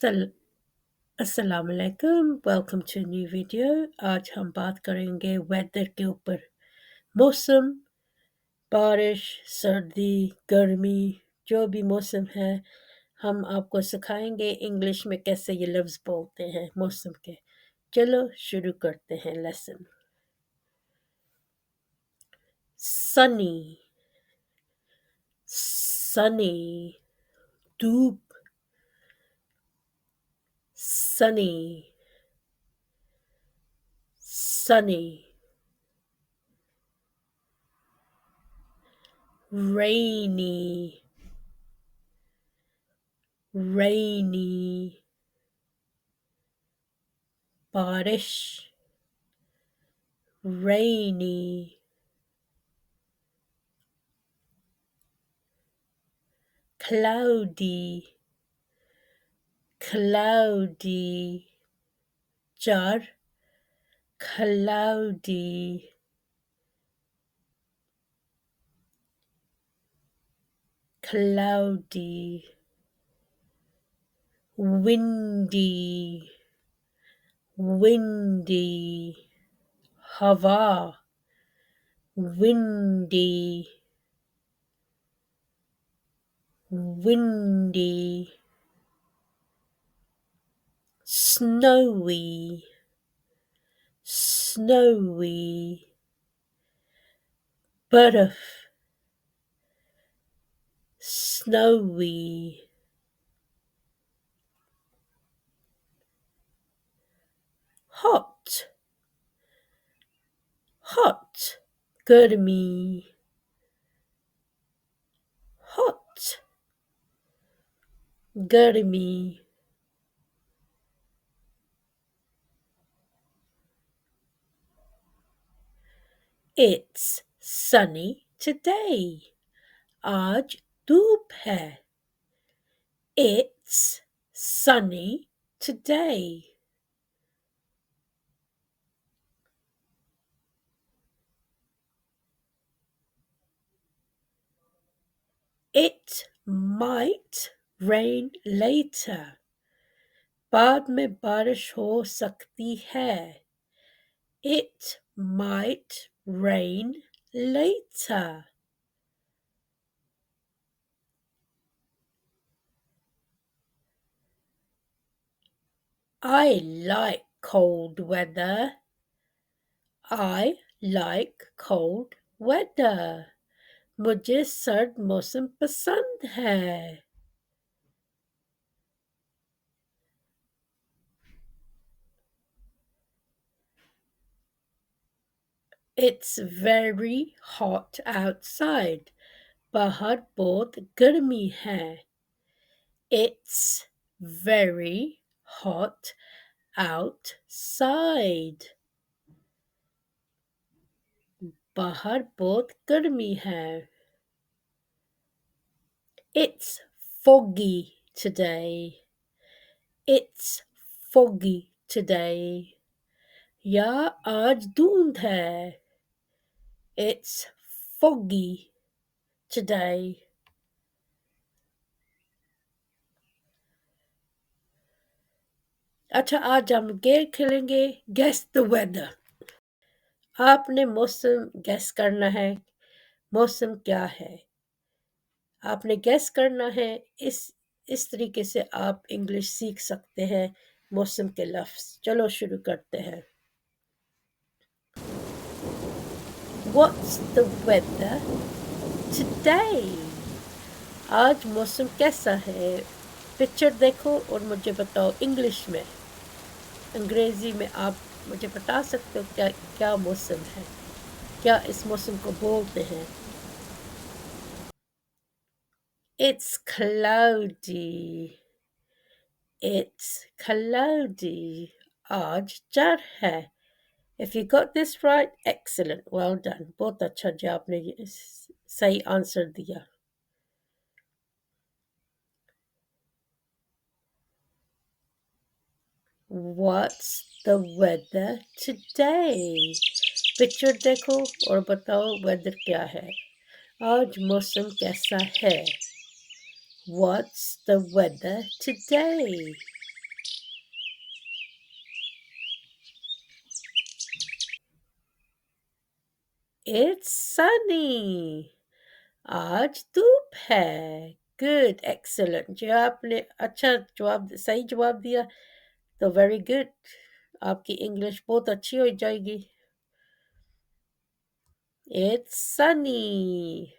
सल- अस्सलाम वालेकुम वेलकम टू न्यू वीडियो। आज हम बात करेंगे वेदर के ऊपर। मौसम, बारिश, सर्दी, गर्मी, जो भी मौसम है, हम आपको सिखाएंगे इंग्लिश में कैसे ये लफ्ज़ बोलते हैं मौसम के। चलो शुरू करते हैं लेसन। सनी, सनी, धूप, सनी, सनी, rainy, rainy, बारिश, rainy, cloudy, cloudy, jar, cloudy, cloudy, windy, windy, hava, windy, windy, snowy, snowy, butterf, snowy, hot, hot, गर्मी, hot, गर्मी, it's sunny today. आज धूप है. It's sunny today. It might rain later. बाद में बारिश हो सकती है. It might rain later. I like cold weather. I like cold weather. मुझे सर्द मौसम पसंद है. It's very hot outside. बाहर बहुत गर्मी है. It's very hot outside. बाहर बहुत गर्मी है. It's foggy today. It's foggy today. या आज धुंध है. It's foggy today. अच्छा, आज हम गेम खेलेंगे Guess the weather. आपने मौसम गैस करना है. मौसम क्या है आपने गैस करना है. इस तरीके से आप इंग्लिश सीख सकते हैं मौसम के लफ्ज़. चलो शुरू करते हैं. What's the weather today? आज मौसम कैसा है. पिक्चर देखो और मुझे बताओ इंग्लिश में. अंग्रेज़ी में आप मुझे बता सकते हो क्या मौसम है. क्या इस मौसम को बोलते हैं. It's cloudy. It's cloudy. आज जार है. If you got this right, excellent. Well done. बहुत अच्छा जो आपने ये सही आंसर दिया. What's the weather today? Picture देखो और बताओ वेदर क्या है. आज मौसम कैसा है. What's the weather today? It's sunny. आज धूप है. Good, excellent. जो आपने अच्छा जवाब सही जवाब दिया तो वेरी गुड. आपकी इंग्लिश बहुत अच्छी हो जाएगी. It's sunny.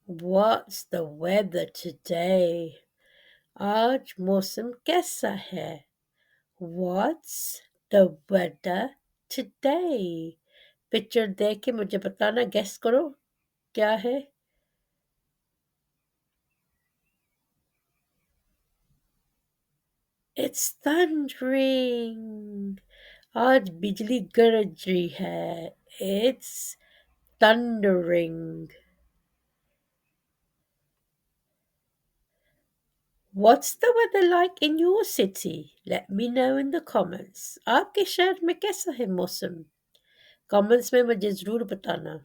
What's the weather today? आज मौसम कैसा है? What's the weather today? Picture देख के मुझे बताना, गेस करो क्या है. It's thundering. आज बिजली गरज रही है. It's thundering. What's the weather like in your city? Let me know in the comments. आपके शहर में कैसा है मौसम? कमेंट्स में मुझे ज़रूर बताना.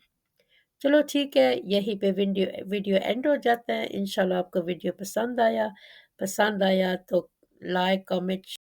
चलो ठीक है, यहीं पे वीडियो एंड हो जाता है. इंशाल्लाह आपको वीडियो पसंद आया तो लाइक कमेंट